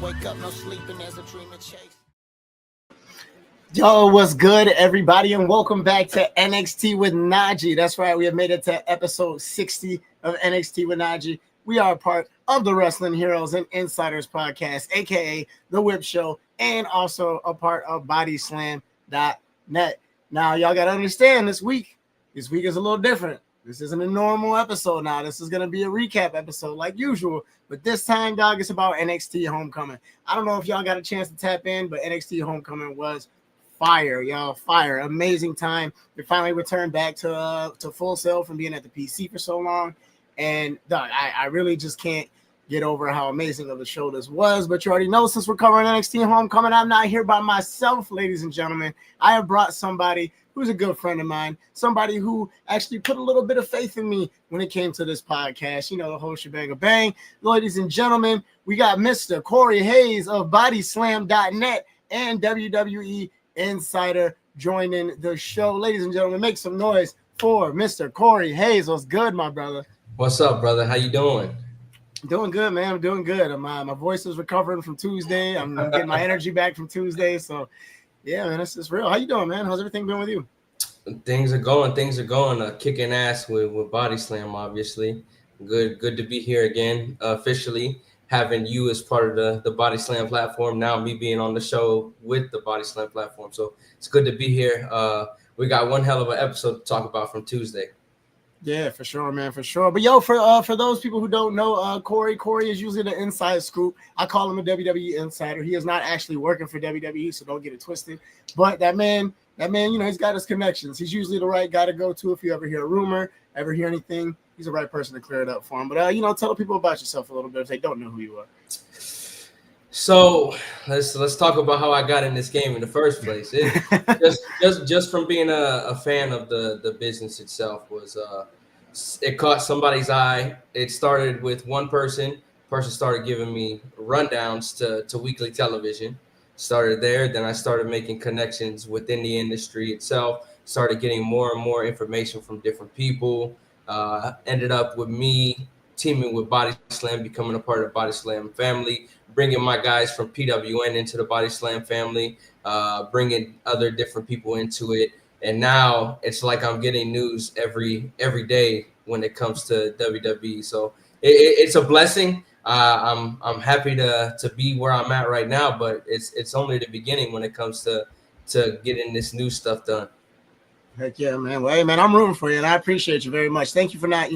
wake up, no sleeping, there's a dream to chase. Yo, what's good, everybody, and welcome back to NXT with NaJee. That's right, we have made it to episode 60 of NXT with NaJee. We are a part of the Wrestling Heroes and Insiders podcast, aka The Whip Show, and also a part of bodyslam.net. Now, y'all got to understand this week is a little different. This isn't a normal episode now. This is going to be a recap episode like usual. But this time, dog, it's about NXT Homecoming. I don't know if y'all got a chance to tap in, but NXT Homecoming was fire, y'all. Fire. Amazing time. They finally returned back to Full Sail from being at the PC for so long. And, dog, I really just can't get over how amazing of a show this was. But you already know, since we're covering NXT Homecoming, I'm not here by myself, ladies and gentlemen. I have brought somebody who's a good friend of mine, somebody who actually put a little bit of faith in me when it came to this podcast. You know, the whole shebang of bang. Ladies and gentlemen, we got Mr. Cory Hays of bodyslam.net and WWE Insider joining the show. Ladies and gentlemen, make some noise for Mr. Cory Hays. What's good, my brother? What's up, brother? How you doing? Doing good, man. I'm doing good. My voice is recovering from Tuesday. I'm getting my energy back from Tuesday. So, yeah, man, it's real. How you doing, man? How's everything been with you? Things are going. Kicking ass with Body Slam, obviously. Good to be here again, officially having you as part of the Body Slam platform. Now me being on the show with the Body Slam platform. So it's good to be here. We got one hell of an episode to talk about from Tuesday. Yeah, for sure, man, for sure. But yo, for those people who don't know, Cory is usually the inside scoop. I call him a WWE insider. He is not actually working for WWE, so don't get it twisted. But that man, you know, he's got his connections. He's usually the right guy to go to if you ever hear a rumor, ever hear anything. He's the right person to clear it up for him. But you know, tell people about yourself a little bit if they don't know who you are. So let's talk about how I got in this game in the first place. Just from being a fan of the business itself was it caught somebody's eye. It started with one person. Person started giving me rundowns to weekly television. Started there. Then I started making connections within the industry itself. Started getting more and more information from different people. Ended up with me teaming with Body Slam, becoming a part of Body Slam family, bringing my guys from PWN into the Body Slam family, bringing other different people into it. And now it's like I'm getting news every day when it comes to WWE. So it's a blessing. I'm happy to be where I'm at right now, but it's only the beginning when it comes to getting this new stuff done. Heck yeah, man. Well, hey, man, I'm rooting for you, and I appreciate you very much. Thank you for not,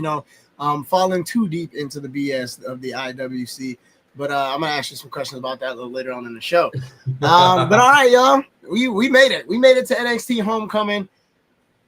falling too deep into the BS of the IWC. But I'm gonna ask you some questions about that a little later on in the show. But all right, y'all, we made it. We made it to NXT Homecoming.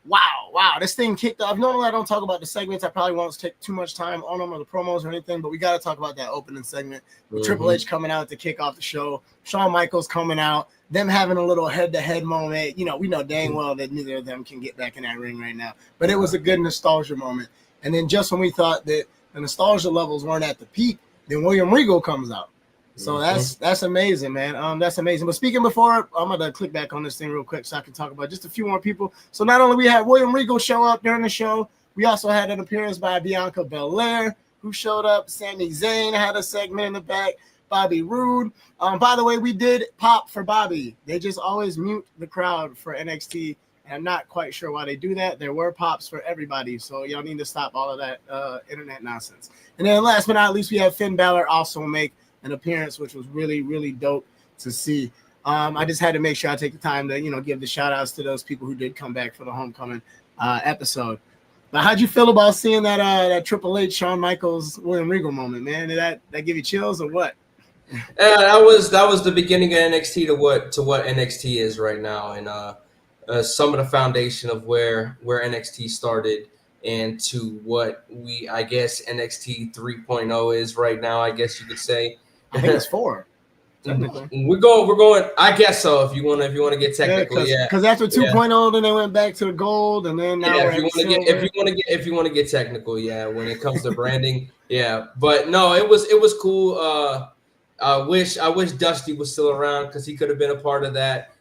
Wow, this thing kicked off. Normally I don't talk about the segments. I probably won't take too much time on them or the promos or anything, but we got to talk about that opening segment with Triple H coming out to kick off the show, Shawn Michaels coming out, them having a little head-to-head moment. You know, we know dang well that neither of them can get back in that ring right now, but it was a good nostalgia moment. And then just when we thought that the nostalgia levels weren't at the peak, then William Regal comes out. So that's amazing, man. That's amazing. But speaking before, I'm going to click back on this thing real quick so I can talk about just a few more people. So not only we had William Regal show up during the show, we also had an appearance by Bianca Belair, who showed up. Sami Zayn had a segment in the back. Bobby Roode. By the way, we did pop for Bobby. They just always mute the crowd for NXT. And I'm not quite sure why they do that. There were pops for everybody. So y'all need to stop all of that internet nonsense. And then last but not least, we have Finn Balor also make an appearance, which was really, really dope to see. I just had to make sure I take the time to, give the shout outs to those people who did come back for the Homecoming episode. But how'd you feel about seeing that Triple H, Shawn Michaels, William Regal moment, man? Did that give you chills or what? That was the beginning of NXT to what NXT is right now, and some of the foundation of where NXT started and to what I guess NXT 3.0 is right now, I guess you could say. I think it's 4. Technically. We're going. I guess so. If you want to get technical, because after 2.0, then they went back to the gold, and then now if you want to get technical, when it comes to branding, But no, it was cool. I wish Dusty was still around because he could have been a part of that.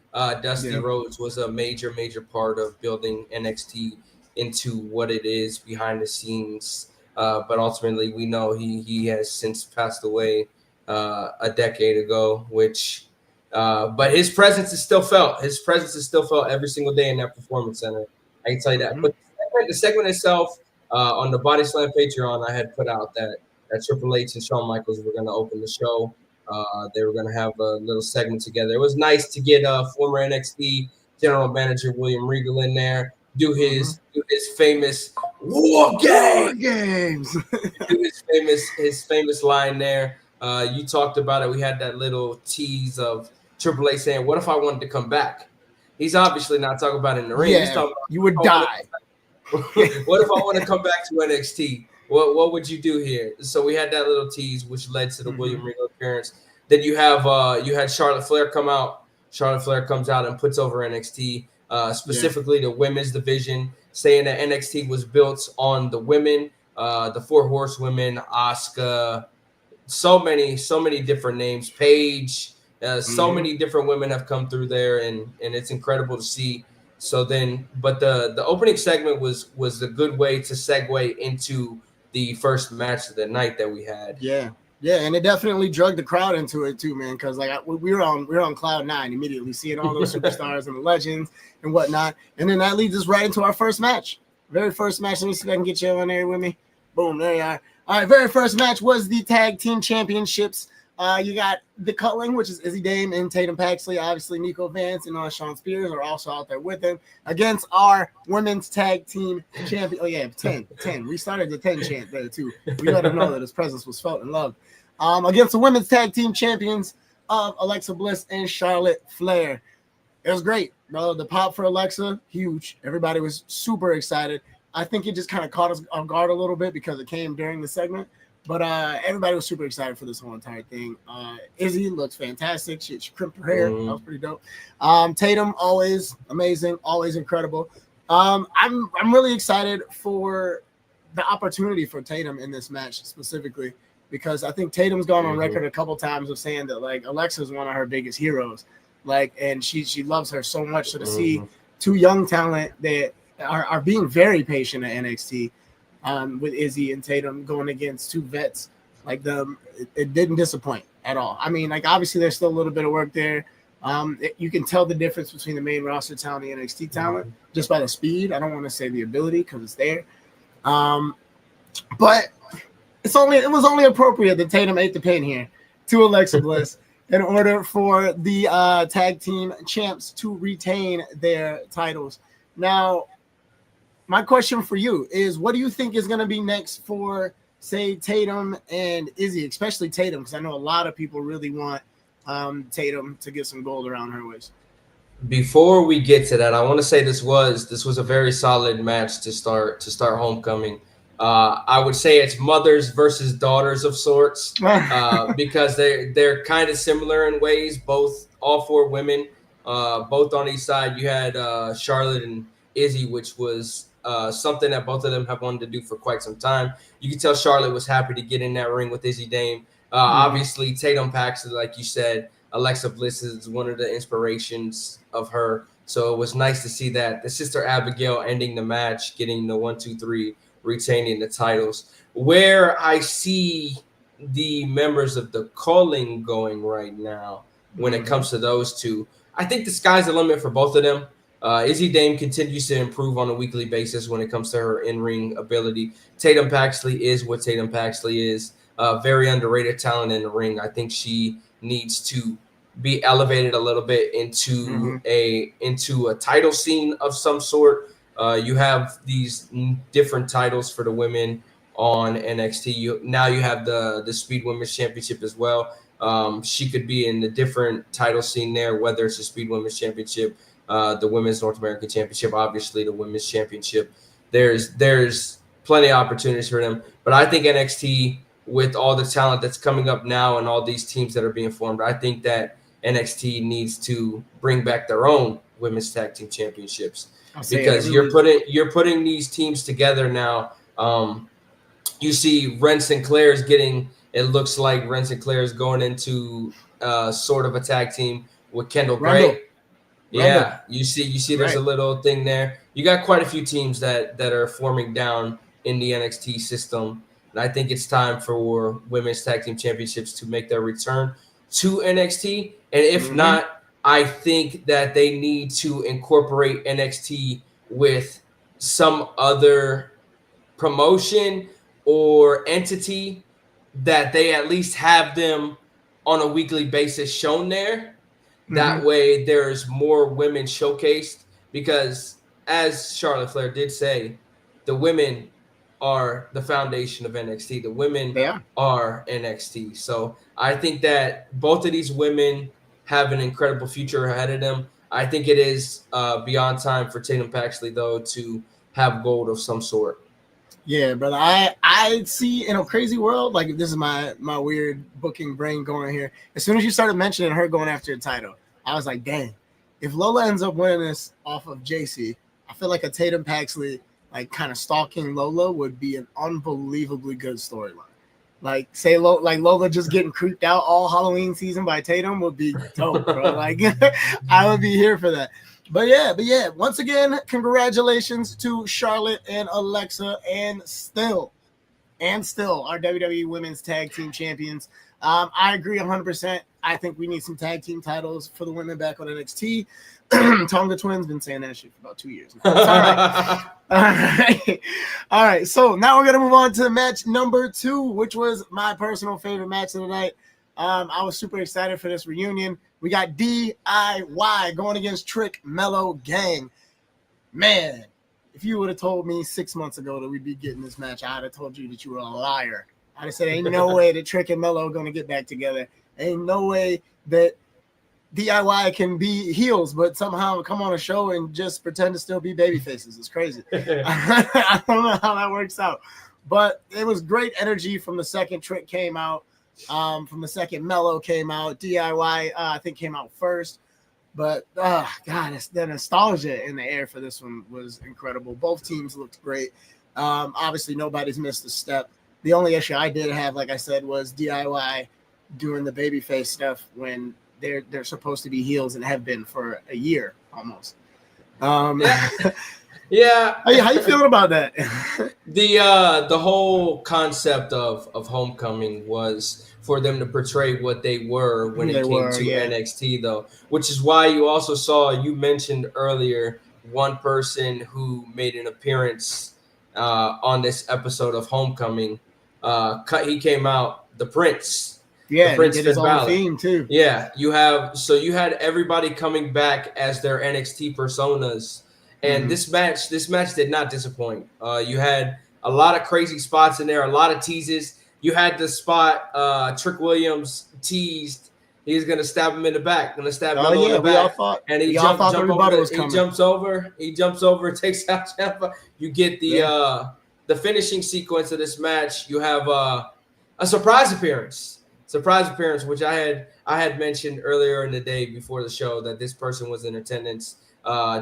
Dusty Rhodes was a major part of building NXT into what it is behind the scenes. But ultimately, we know he has since passed away. a decade ago, which but his presence is still felt. His presence is still felt every single day in that performance center. I can tell you that. Mhm. But the segment itself, on the Body Slam Patreon, I had put out that Triple H and Shawn Michaels were going to open the show. They were going to have a little segment together. It was nice to get former NXT general manager William Regal in there, do his famous war games. do his famous line there. You talked about it. We had that little tease of Triple H saying, "What if I wanted to come back?" He's obviously not talking about it in the ring. He's Yeah, talking you would about, die. what if I want to come back to NXT? What would you do here? So we had that little tease, which led to the William Regal appearance. Then you had Charlotte Flair come out. Charlotte Flair comes out and puts over NXT, specifically the women's division, saying that NXT was built on the women, the four horsewomen, Asuka, so many different names, Paige, so many different women have come through there, and it's incredible to see. So then, but the opening segment was a good way to segue into the first match of the night that we had. Yeah, and it definitely drugged the crowd into it too, man. Because like we were on cloud nine immediately, seeing all those superstars and the legends and whatnot, and then that leads us right into our first match, very first match. Let me see if I can get you on there with me. Boom, there you are. All right, very first match was the tag team championships. You got the Cutling, which is Izzy Dame and Tatum Paxley. Obviously, Nico Vance and Sean Spears are also out there with him against our women's tag team champion. Oh, yeah, 10. We started the 10 chant there, too. We let him know that his presence was felt and loved. Against the women's tag team champions of Alexa Bliss and Charlotte Flair. It was great, bro. The pop for Alexa, huge. Everybody was super excited. I think it just kind of caught us off guard a little bit because it came during the segment. But everybody was super excited for this whole entire thing. Izzy looks fantastic. She crimped her hair. That was pretty dope. Tatum, always amazing, always incredible. I'm really excited for the opportunity for Tatum in this match specifically because I think Tatum's gone on record a couple times of saying that like Alexa is one of her biggest heroes. Like, and she loves her so much. So to see two young talent that are being very patient at NXT. With Izzy and Tatum going against two vets like them, it didn't disappoint at all. I mean, like obviously there's still a little bit of work there. You can tell the difference between the main roster talent and the NXT talent just by the speed. I don't want to say the ability because it's there, but it was only appropriate that Tatum ate the pin here to Alexa Bliss in order for the tag team champs to retain their titles. Now, my question for you is, what do you think is going to be next for, say, Tatum and Izzy, especially Tatum, because I know a lot of people really want Tatum to get some gold around her waist. Before we get to that, I want to say this was a very solid match to start Homecoming. I would say it's mothers versus daughters of sorts because they're kind of similar in ways. All four women, both on each side. You had Charlotte and Izzy, which was something that both of them have wanted to do for quite some time. You can tell Charlotte was happy to get in that ring with Izzy Dame. Obviously, Tatum Paxley, like you said, Alexa Bliss is one of the inspirations of her. So it was nice to see that. The sister Abigail ending the match, getting the 1, 2, 3, retaining the titles. Where I see the members of the Calling going right now when it comes to those two, I think the sky's the limit for both of them. Izzy Dame continues to improve on a weekly basis when it comes to her in-ring ability. Tatum Paxley is what Tatum Paxley is. Very underrated talent in the ring. I think she needs to be elevated a little bit into a title scene of some sort. You have these different titles for the women on NXT. You have the Speed Women's Championship as well. She could be in a different title scene there, whether it's the Speed Women's Championship, the Women's North American Championship, obviously the Women's Championship. There's plenty of opportunities for them. But I think NXT, with all the talent that's coming up now and all these teams that are being formed, I think that NXT needs to bring back their own women's tag team championships because you're putting these teams together now. You see Ren Sinclair is getting. It looks like Ren Sinclair is going into sort of a tag team with Kendall Gray. Yeah, you see there's a little thing there. You got quite a few teams that are forming down in the NXT system And I think it's time for women's tag team championships to make their return to NXT. And if not, I think that they need to incorporate NXT with some other promotion or entity that they at least have them on a weekly basis shown there. That way there's more women showcased, because as Charlotte Flair did say, the women are the foundation of NXT. The women are NXT. So I think that both of these women have an incredible future ahead of them. I think it is beyond time for Tatum Paxley, though, to have gold of some sort. Yeah, brother. I see in a crazy world, like this is my weird booking brain going here. As soon as you started mentioning her going after the title, I was like, dang, if Lola ends up winning this off of JC, I feel like a Tatum Paxley like kind of stalking Lola would be an unbelievably good storyline. Like say Lola just getting creeped out all Halloween season by Tatum would be dope, bro. Like I would be here for that. But yeah, once again, congratulations to Charlotte and Alexa and still our WWE Women's Tag Team Champions. I agree 100%. I think we need some tag team titles for the women back on NXT. Tonga Twins been saying that shit for about 2 years now. It's all right. All right. So now we're going to move on to match number 2, which was my personal favorite match of the night. I was super excited for this reunion. We got DIY going against Trick Mello Gang. Man, if you would have told me 6 months ago that we'd be getting this match, I'd have told you that you were a liar. I'd have said, ain't no way that Trick and Mello are going to get back together. Ain't no way that DIY can be heels, but somehow come on a show and just pretend to still be baby faces. It's crazy. I don't know how that works out. But it was great energy from the second Trick came out. From the second Mello came out. DIY, I think, came out first. But, God, the nostalgia in the air for this one was incredible. Both teams looked great. Obviously, nobody's missed a step. The only issue I did have, like I said, was DIY doing the babyface stuff when they're supposed to be heels and have been for a year almost. Yeah. How you feeling about that? The whole concept of Homecoming was for them to portray what they were when it came to NXT, though, which is why you also saw, you mentioned earlier, one person who made an appearance on this episode of Homecoming. He came out, the Prince. Yeah, the Prince he did his own theme too. Yeah, you had everybody coming back as their NXT personas. And this match did not disappoint. You had a lot of crazy spots in there, a lot of teases. You had the spot Trick Williams teased. He's gonna stab him in the back, gonna stab him in the back. And he jumps over, takes out Ciampa. You get the finishing sequence of this match. You have a surprise appearance, which I had mentioned earlier in the day before the show that this person was in attendance.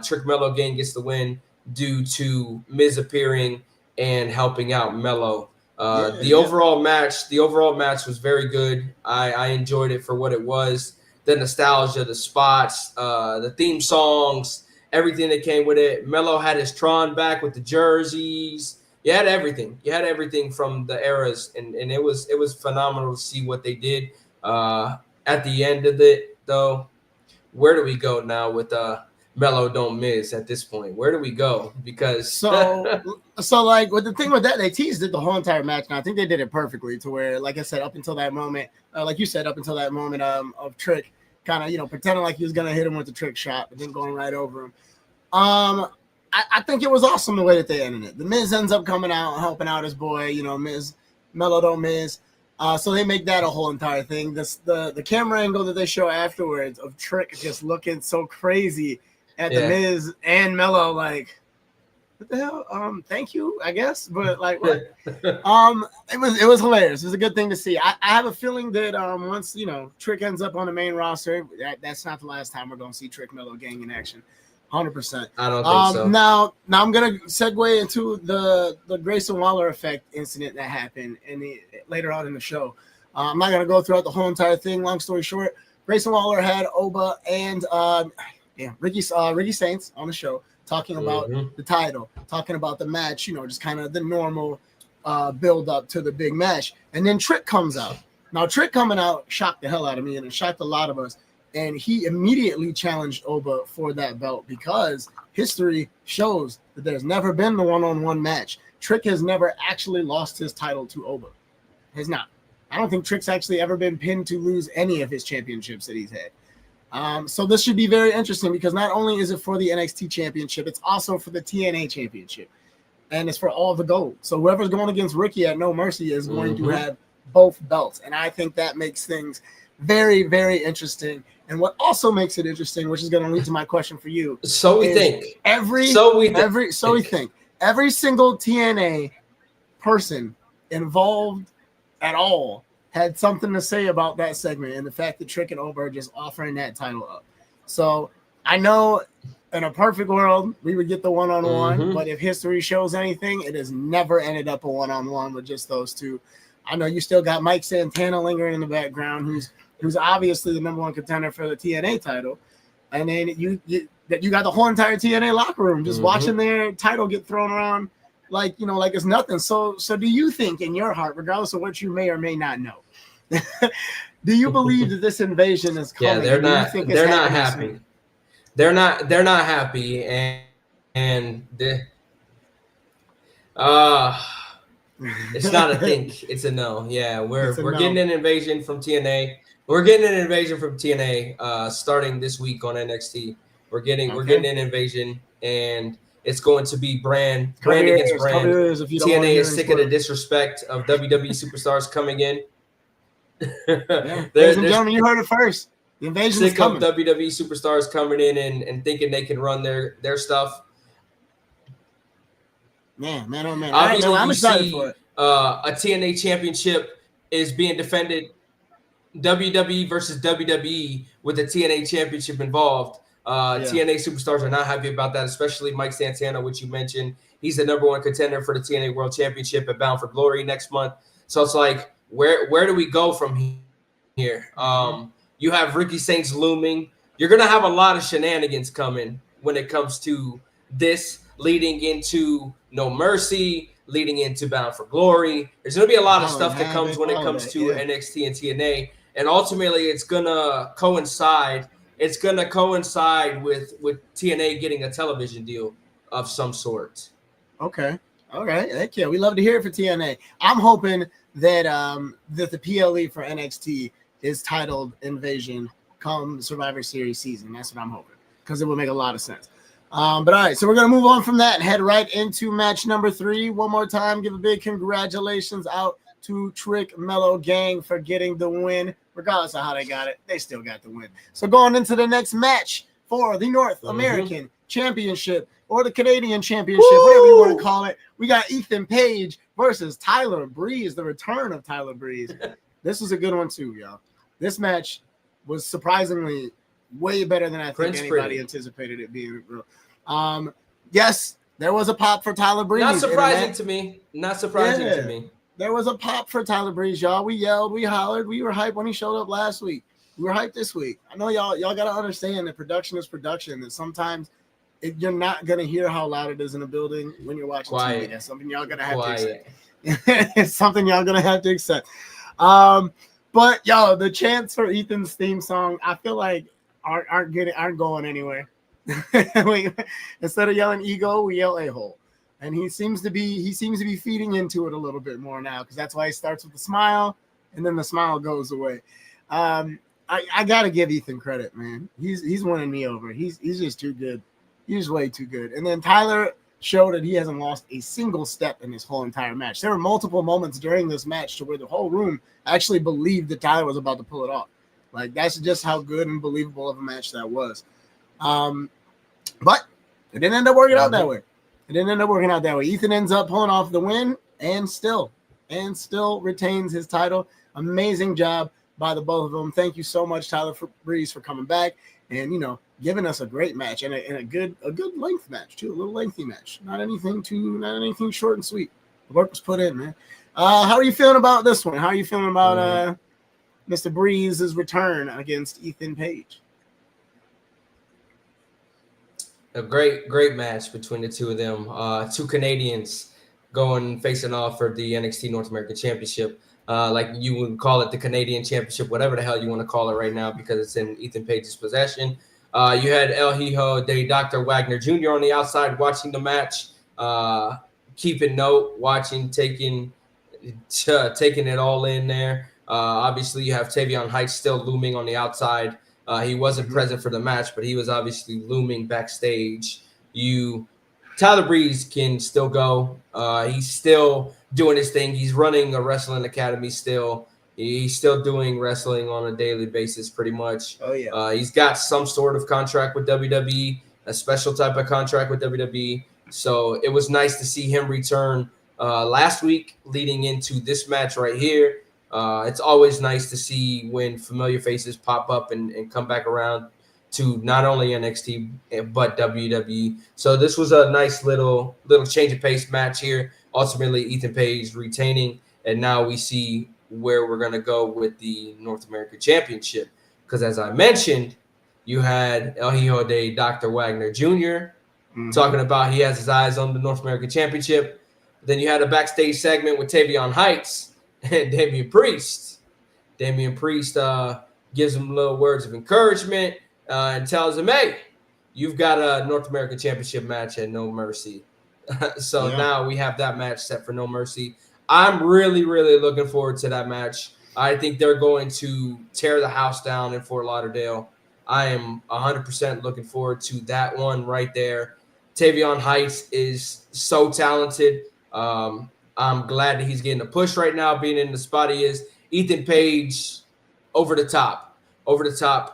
Trick Mello Gang gets the win due to Miz appearing and helping out Mello. The overall match was very good. I enjoyed it for what it was. The nostalgia, the spots, the theme songs, everything that came with it. Mello had his Tron back with the jerseys. You had everything. You had everything from the eras, and it was phenomenal to see what they did. At the end of it, though, where do we go now with Mello don't miss at this point? Where do we go? Because so like with the thing with that, they teased it the whole entire match. And I think they did it perfectly to where, like I said, up until that moment, like you said, up until that moment of Trick kind of pretending like he was gonna hit him with the trick shot, but then going right over him. I think it was awesome the way that they ended it. The Miz ends up coming out helping out his boy, Mello don't miss. So they make that a whole entire thing. The camera angle that they show afterwards of Trick just looking so crazy at the Miz and Mello, like, what the hell? Thank you, I guess. But like, what? It was hilarious. It was a good thing to see. I have a feeling that once Trick ends up on the main roster, that's not the last time we're gonna see Trick Mello Gang in action. 100%. I don't think so. Now I'm gonna segue into the Grayson Waller effect incident that happened later on in the show. I'm not gonna go throughout the whole entire thing. Long story short, Grayson Waller had Oba and Ricky Saints on the show talking about the title, talking about the match, just kind of the normal build up to the big match. And then Trick comes out. Now, Trick coming out shocked the hell out of me, and it shocked a lot of us. And he immediately challenged Oba for that belt because history shows that there's never been the one-on-one match. Trick has never actually lost his title to Oba. Has not. I don't think Trick's actually ever been pinned to lose any of his championships that he's had. So this should be very interesting because not only is it for the NXT championship, it's also for the TNA championship. And it's for all the gold. So whoever's going against Ricky at No Mercy is going to have both belts. And I think that makes things very, very interesting. And what also makes it interesting, which is going to lead to my question for you. So we think. Every single TNA person involved at all had something to say about that segment and the fact that Trick and Oba are just offering that title up. So I know in a perfect world, we would get the one-on-one, but if history shows anything, it has never ended up a one-on-one with just those two. I know you still got Mike Santana lingering in the background, who's obviously the number one contender for the TNA title. And then you got the whole entire TNA locker room just watching their title get thrown around like it's nothing. So do you think in your heart, regardless of what you may or may not know, do you believe that this invasion is coming? Yeah, they're not happy. Soon? They're not happy, and it's not a think, it's a no. Yeah, we're getting an invasion from TNA. We're getting an invasion from TNA starting this week on NXT. We're getting an invasion, and it's going to be brand against brand. TNA is sick of the disrespect of WWE superstars coming in. Ladies and gentlemen, you heard it first. The invasion is coming. Sick of WWE superstars coming in and thinking they can run their stuff. Man, oh man. Obviously, I'm excited for it. A TNA championship is being defended. WWE versus WWE with the TNA championship involved. TNA superstars are not happy about that, especially Mike Santana, which you mentioned. He's the number one contender for the TNA World Championship at Bound for Glory next month. So it's like, where do we go from here? You have Ricky Saints looming. You're going to have a lot of shenanigans coming when it comes to this, leading into No Mercy, leading into Bound for Glory. There's going to be a lot of stuff that comes when it comes to NXT and TNA. And ultimately, it's going to coincide. It's going to coincide with TNA getting a television deal of some sort. Okay. All right. Heck yeah. We love to hear it for TNA. I'm hoping that that the PLE for NXT is titled Invasion come Survivor Series season. That's what I'm hoping because it would make a lot of sense. But all right, so we're going to move on from that and head right into match number 3. One more time, give a big congratulations out to Trick Mellow Gang for getting the win. Regardless of how they got it, they still got the win. So going into the next match for the North American Championship or the Canadian Championship, whatever you want to call it, we got Ethan Page versus Tyler Breeze, the return of Tyler Breeze. This was a good one too, y'all. This match was surprisingly way better than I think anybody anticipated it being. Yes, there was a pop for Tyler Breeze. Not surprising to me. Not surprising to me. There was a pop for Tyler Breeze, y'all. We yelled, we hollered, we were hyped when he showed up last week. We were hyped this week. I know y'all got to understand that production is production. That sometimes you're not gonna hear how loud it is in a building when you're watching TV. That's something y'all gonna have to accept. It's something y'all gonna have to accept. But y'all, the chants for Ethan's theme song, I feel like aren't going anywhere. Instead of yelling ego, we yell a-hole. And he seems to be feeding into it a little bit more now because that's why he starts with a smile and then the smile goes away. I gotta give Ethan credit, man. He's winning me over. He's just too good. He's way too good. And then Tyler showed that he hasn't lost a single step in this whole entire match. There were multiple moments during this match to where the whole room actually believed that Tyler was about to pull it off. Like, that's just how good and believable of a match that was. But it didn't end up working out that way. Ethan ends up pulling off the win and still retains his title. Amazing job by the both of them. Thank you so much, Tyler Breeze, for coming back and giving us a great match and a good length match too, a little lengthy match. Not anything short and sweet. The work was put in, man. How are you feeling about this one? How are you feeling about Mr. Breeze's return against Ethan Page? A great match between the two of them. Two Canadians going facing off for the NXT North American Championship. Like you would call it the Canadian Championship, whatever the hell you want to call it right now, because it's in Ethan Page's possession. You had El Hijo de Dr. Wagner Jr. on the outside watching the match, keeping note, watching, taking it all in there. Obviously, you have Tavion Heights still looming on the outside. He wasn't present for the match, but he was obviously looming backstage. Tyler Breeze can still go. He's still doing his thing. He's running a wrestling academy still. He's still doing wrestling on a daily basis, pretty much. Oh, yeah. He's got some sort of contract with WWE, a special type of contract with WWE. So it was nice to see him return last week leading into this match right here. It's always nice to see when familiar faces pop up and come back around to not only NXT but WWE. So this was a nice little change of pace match here. Ultimately, Ethan Page retaining, and now we see where we're going to go with the North American Championship. Because as I mentioned, you had El Hijo de Dr. Wagner Jr. Talking about he has his eyes on the North American Championship. Then you had a backstage segment with Tavion Heights and Damian Priest. Damian Priest gives him little words of encouragement and tells him, hey, you've got a North American Championship match at No Mercy. So now we have that match set for No Mercy. I'm really, really looking forward to that match. I think they're going to tear the house down in Fort Lauderdale. I am 100% looking forward to that one right there. Tavion Heights is so talented. I'm glad that he's getting a push right now, being in the spot he is. Ethan Page, over the top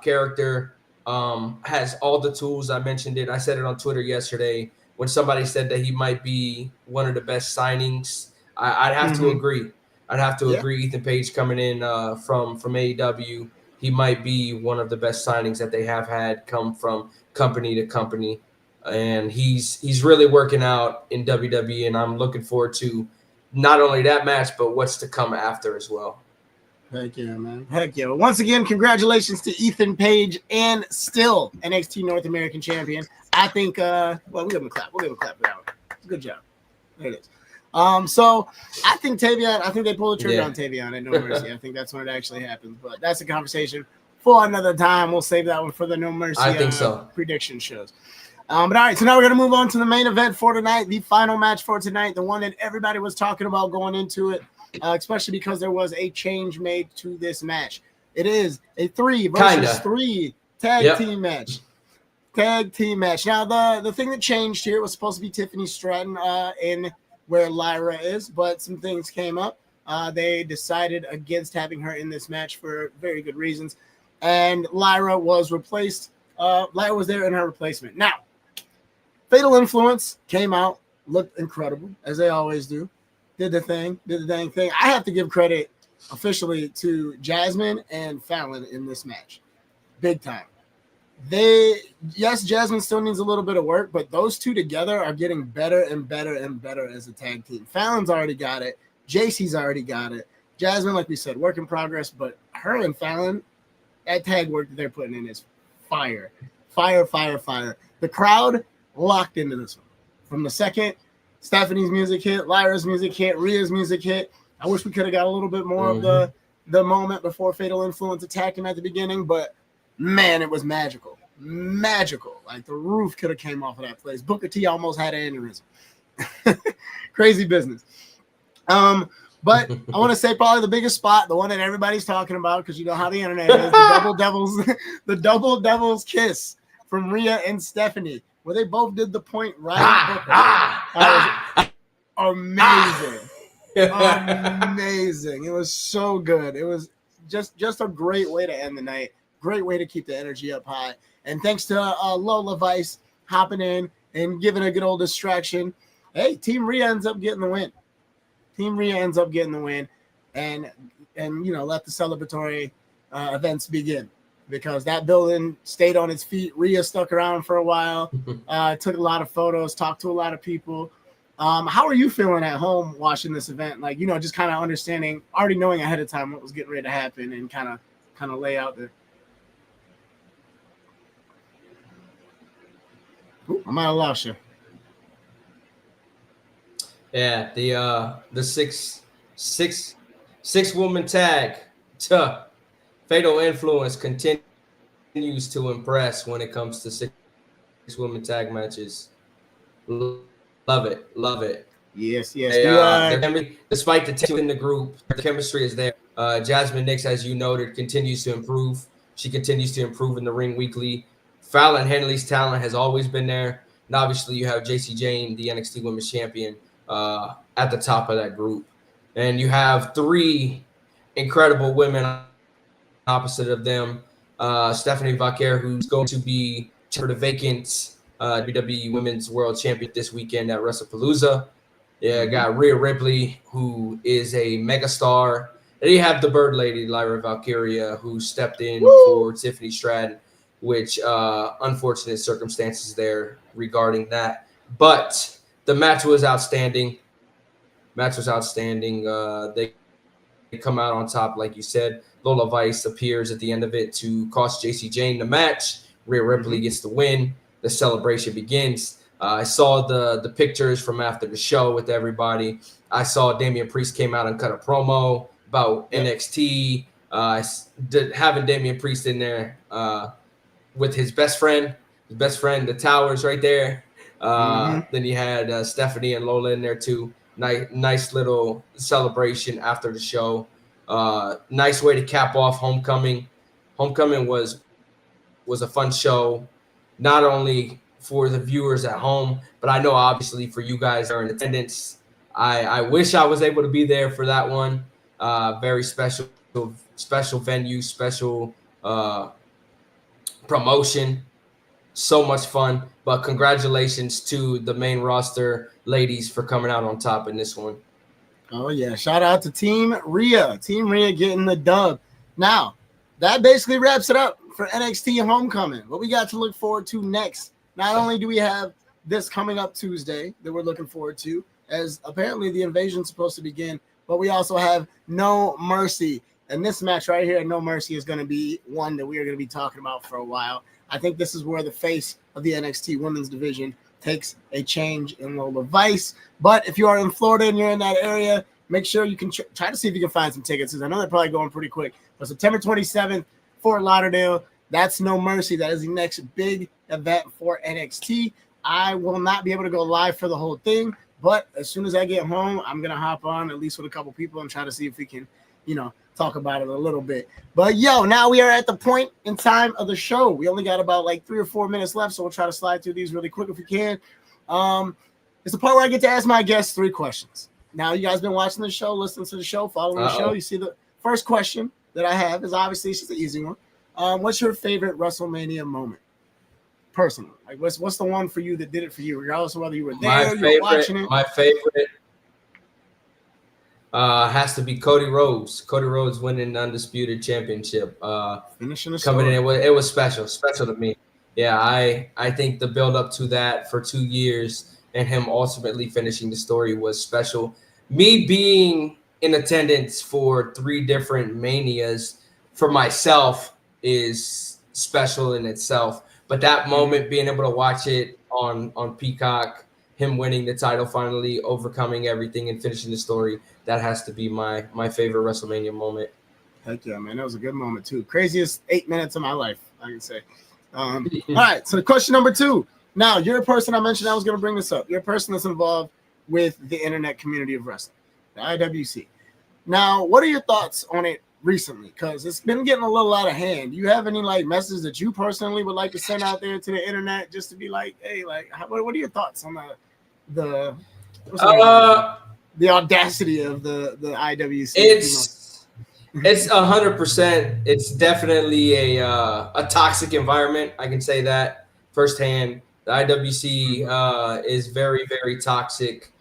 character, has all the tools. I mentioned it. I said it on Twitter yesterday when somebody said that he might be one of the best signings. I'd have to agree. Agree. Ethan Page coming in from AEW, he might be one of the best signings that they have had come from company to company. And he's really working out in WWE, and I'm looking forward to not only that match, but what's to come after as well. Heck yeah, man. Heck yeah. Well, once again, congratulations to Ethan Page and still NXT North American Champion. I think, we'll give him a clap. We'll give him a clap for that one. Good job. There it is. So I think they pulled the trigger on Tavion at No Mercy. I think that's when it actually happens. But that's a conversation for another time. We'll save that one for the No Mercy I think so. Prediction shows. But all right, so now we're going to move on to the main event for tonight, the final match for tonight, the one that everybody was talking about going into it, especially because there was a change made to this match. It is a 3 versus 3 tag team match. Tag team match. Now, the thing that changed here was supposed to be Tiffany Stratton in where Lyra is, but some things came up. They decided against having her in this match for very good reasons, and Lyra was replaced. Lyra was there in her replacement. Now, Fatal Influence came out, looked incredible, as they always do. Did the dang thing. I have to give credit officially to Jasmine and Fallon in this match. Big time. Jasmine still needs a little bit of work, but those two together are getting better and better and better as a tag team. Fallon's already got it. JC's already got it. Jasmine, like we said, work in progress, but her and Fallon, that tag work that they're putting in is fire. Fire, fire, fire. The crowd locked into this one. From the second Stephanie's music hit, Lyra's music hit, Rhea's music hit. I wish we could have got a little bit more of the moment before Fatal Influence attacked him at the beginning, but man, it was magical. Magical. Like the roof could have came off of that place. Booker T almost had an aneurysm. Crazy business. But I want to say probably the biggest spot, the one that everybody's talking about, because you know how the internet is, the double devil's kiss from Rhea and Stephanie, where they both did the point right at Booker. Amazing. Amazing. It was so good. It was just a great way to end the night. Great way to keep the energy up high. And thanks to Lola Vice hopping in and giving a good old distraction. Hey, Team Rhea ends up getting the win. And you know, let the celebratory events begin, because that building stayed on its feet. Rhea stuck around for a while, took a lot of photos, talked to a lot of people. How are you feeling at home watching this event? Like, you know, just kind of understanding, already knowing ahead of time what was getting ready to happen, and kind of lay out there. Ooh, I might have lost you. Yeah, the six woman tag. Tuh. Fatal Influence continues to impress when it comes to six woman tag matches. Love it, love it. Yes, yes. They, their chemistry, despite the tension in the group, the chemistry is there. Jasmine Nix, as you noted, continues to improve. She continues to improve in the ring weekly. Fallon Henley's talent has always been there. And obviously, you have JC Jane, the NXT Women's Champion, at the top of that group. And you have three incredible women opposite of them. Stephanie Vaquer, who's going to be for the vacant WWE Women's World Champion this weekend at WrestlePalooza. Yeah, got Rhea Ripley, who is a megastar. And you have the Bird Lady, Lyra Valkyria, who stepped in for Tiffany Stratton, which unfortunate circumstances there regarding that. But the match was outstanding. They come out on top, like you said. Lola Vice appears at the end of it to cost JC Jane the match. Rhea Ripley gets the win. The celebration begins. I saw the pictures from after the show with everybody. I saw Damian Priest came out and cut a promo about NXT. Having Damian Priest in there with his best friend, the Towers right there. Then you had Stephanie and Lola in there too. Nice little celebration after the show. Nice way to cap off Homecoming. Homecoming was a fun show, not only for the viewers at home, but I know obviously for you guys that are in attendance. I wish I was able to be there for that one. Very special venue, special promotion. So much fun. But congratulations to the main roster ladies for coming out on top in this one. Oh, yeah. Shout out to Team Rhea. Team Rhea getting the dub. Now, that basically wraps it up for NXT Homecoming. What we got to look forward to next. Not only do we have this coming up Tuesday that we're looking forward to, as apparently the invasion is supposed to begin, but we also have No Mercy. And this match right here, No Mercy, is going to be one that we are going to be talking about for a while. I think this is where the face of the NXT women's division takes a change in Lola Vice. But if you are in Florida and you're in that area, make sure you can try to see if you can find some tickets, because I know they're probably going pretty quick. But September 27th, Fort Lauderdale, that's No Mercy. That is the next big event for NXT. I will not be able to go live for the whole thing, but as soon as I get home, I'm going to hop on at least with a couple people and try to see if we can, talk about it a little bit. But now we are at the point in time of the show. We only got about like 3 or 4 minutes left, so we'll try to slide through these really quick if we can. It's the part where I get to ask my guests 3 questions. Now, you guys been watching the show, listening to the show, following the show. You see the first question that I have is obviously it's just an easy one. What's your favorite WrestleMania moment? Personally, like what's the one for you that did it for you, regardless of whether you were there, you were watching it? My favorite has to be Cody Rhodes. Cody Rhodes winning the Undisputed Championship. Finishing the coming story. in, it was special to me. Yeah, I think the build up to that for 2 years and him ultimately finishing the story was special. Me being in attendance for 3 different Manias for myself is special in itself. But that moment, being able to watch it on Peacock, him winning the title finally, overcoming everything and finishing the story, that has to be my favorite WrestleMania moment. Heck yeah, man. That was a good moment too. Craziest 8 minutes of my life, I can say. All right, so question number 2. Now, you're a person, I mentioned I was going to bring this up. You're a person that's involved with the internet community of wrestling, the IWC. Now, what are your thoughts on it recently? Because it's been getting a little out of hand. Do you have any messages that you personally would like to send out there to the internet just to be like, hey, what are your thoughts on the audacity of the IWC? It's 100%. It's definitely a toxic environment. I can say that firsthand. The IWC is very, very toxic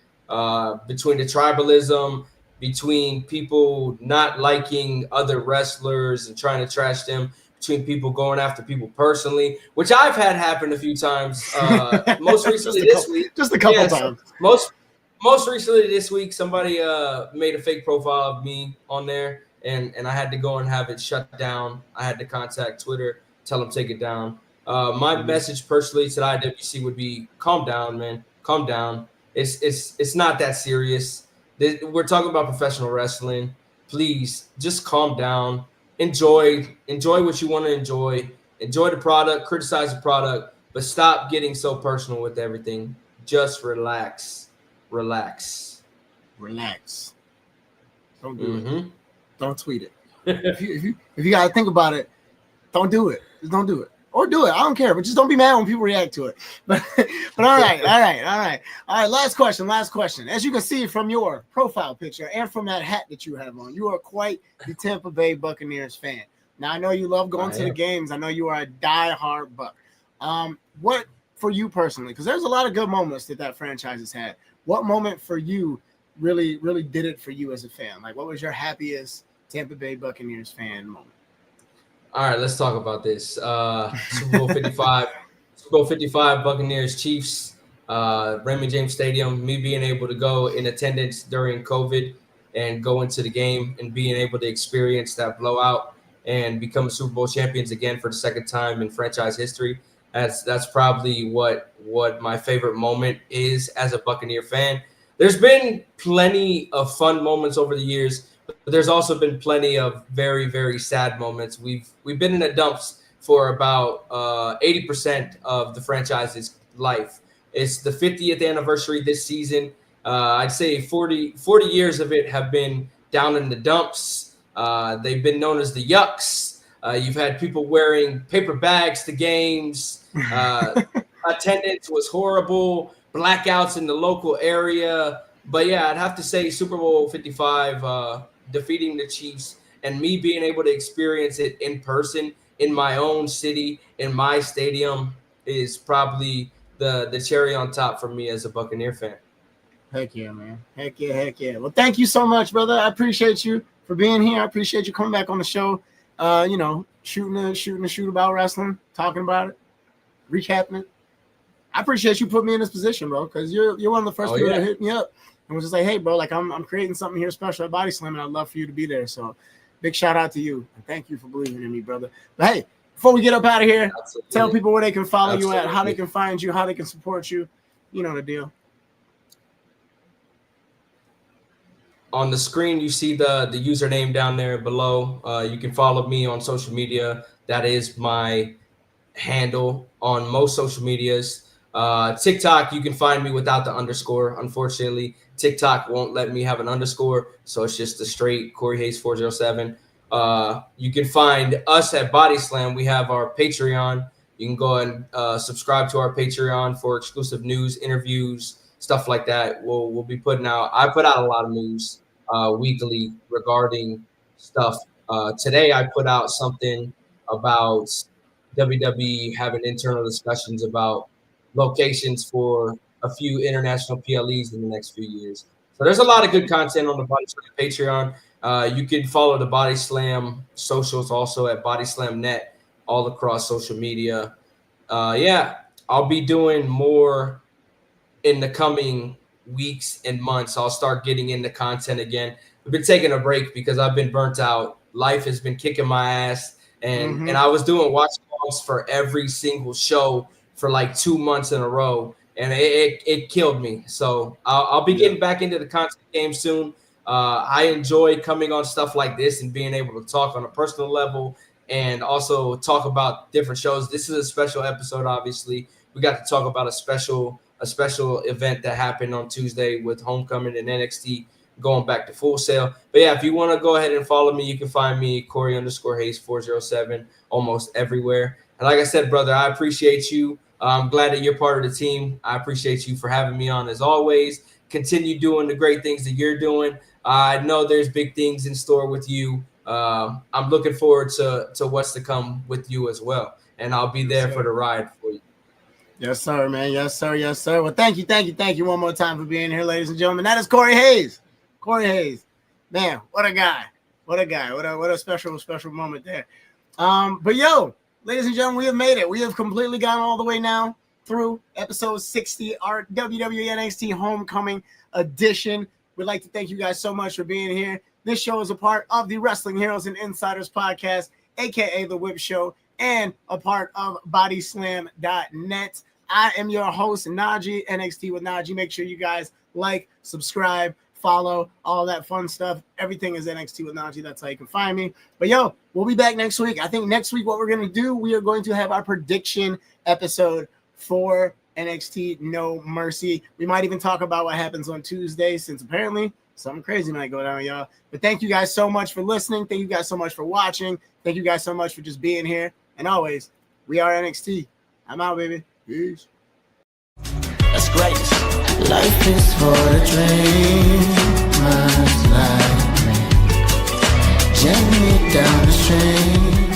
between the tribalism, between people not liking other wrestlers and trying to trash them, between people going after people personally, which I've had happen a few times. Most recently this week. Just a couple times. Most recently this week, somebody made a fake profile of me on there, and I had to go and have it shut down. I had to contact Twitter, tell them take it down. My message personally to the IWC would be calm down, man. Calm down. It's not that serious. We're talking about professional wrestling. Please just calm down. Enjoy what you want to enjoy. Enjoy the product, criticize the product, but stop getting so personal with everything. Just relax. Relax. Relax. Don't do it. Mm-hmm. Don't tweet it. If you gotta think about it, don't do it. Just don't do it. Or do it. I don't care, but just don't be mad when people react to it. But all right. Last question. As you can see from your profile picture and from that hat that you have on, you are quite the Tampa Bay Buccaneers fan. Now I know you love going to the games. I know you are a diehard Buck. What for you personally? Because there's a lot of good moments that franchise has had. What moment for you really did it for you as a fan? Like, what was your happiest Tampa Bay Buccaneers fan moment? All right, let's talk about this. Super Bowl 55, Buccaneers, Chiefs, Raymond James Stadium. Me being able to go in attendance during COVID and go into the game and being able to experience that blowout and become Super Bowl champions again for the second time in franchise history. That's probably what my favorite moment is as a Buccaneer fan. There's been plenty of fun moments over the years. But there's also been plenty of very, very sad moments. We've been in the dumps for about 80% of the franchise's life. It's the 50th anniversary this season. I'd say 40 years of it have been down in the dumps. They've been known as the Yucks. You've had people wearing paper bags to games. Attendance was horrible. Blackouts in the local area. But yeah, I'd have to say Super Bowl 55, defeating the Chiefs and me being able to experience it in person in my own city, in my stadium, is probably the cherry on top for me as a Buccaneer fan. Heck yeah, man. Heck yeah. Well, thank you so much, brother. I appreciate you for being here. I appreciate you coming back on the show. Shooting the shoot about wrestling, talking about it, recapping it. I appreciate you putting me in this position, bro, because you're one of the first people that hit me up and was just like, hey, bro, like I'm creating something here special at Body Slam, and I'd love for you to be there. So big shout out to you. And thank you for believing in me, brother. But hey, before we get up out of here, tell people where they can follow you at, how they can find you, how they can support you. You know the deal. On the screen, you see the username down there below. You can follow me on social media. That is my handle on most social medias. TikTok, you can find me without the underscore. Unfortunately, TikTok won't let me have an underscore, so it's just a straight Cory Hays 407. You can find us at Body Slam. We have our Patreon. You can go and subscribe to our Patreon for exclusive news, interviews, stuff like that. We'll be putting out. I put out a lot of news weekly regarding stuff. Today I put out something about WWE having internal discussions about locations for a few international PLEs in the next few years. So there's a lot of good content on the Body Slam Patreon. You can follow the Body Slam socials also at Body Slam Net all across social media. I'll be doing more in the coming weeks and months. I'll start getting into content again. I've been taking a break because I've been burnt out. Life has been kicking my ass. And I was doing watch alongs for every single show for like 2 months in a row, and it killed me. So I'll be getting back into the content game soon. I enjoy coming on stuff like this and being able to talk on a personal level and also talk about different shows. This is a special episode, obviously. We got to talk about a special event that happened on Tuesday with Homecoming and NXT going back to Full Sail. But yeah, if you want to go ahead and follow me, you can find me Cory_Hays 407 almost everywhere. And like I said, brother, I appreciate you. I'm glad that you're part of the team. I appreciate you for having me on as always. Continue doing the great things that you're doing. I know there's big things in store with you. I'm looking forward to what's to come with you as well. And I'll be there for the ride for you. Yes, sir, man. Yes, sir. Well, thank you one more time for being here, ladies and gentlemen. That is Cory Hays. Cory Hays. Man, what a guy. What a special moment there. But yo, ladies and gentlemen, we have made it. We have completely gone all the way now through episode 60, our WWE NXT Homecoming edition. We'd like to thank you guys so much for being here. This show is a part of the Wrestling Heroes and Insiders podcast, aka The Whip Show, and a part of bodyslam.net. I am your host, NaJee, NXT with NaJee. Make sure you guys like, subscribe, follow, all that fun stuff. Everything is NXT with NaJee. That's how you can find me. But yo, we'll be back next week. I think next week what we're going to do, we are going to have our prediction episode for NXT No Mercy. We might even talk about what happens on Tuesday, since apparently something crazy might go down, y'all. But thank you guys so much for listening. Thank you guys so much for watching. Thank you guys so much for just being here. And always, we are NXT. I'm out, baby. Peace. That's great. Life is for the dreamers like me. Journey down the stream.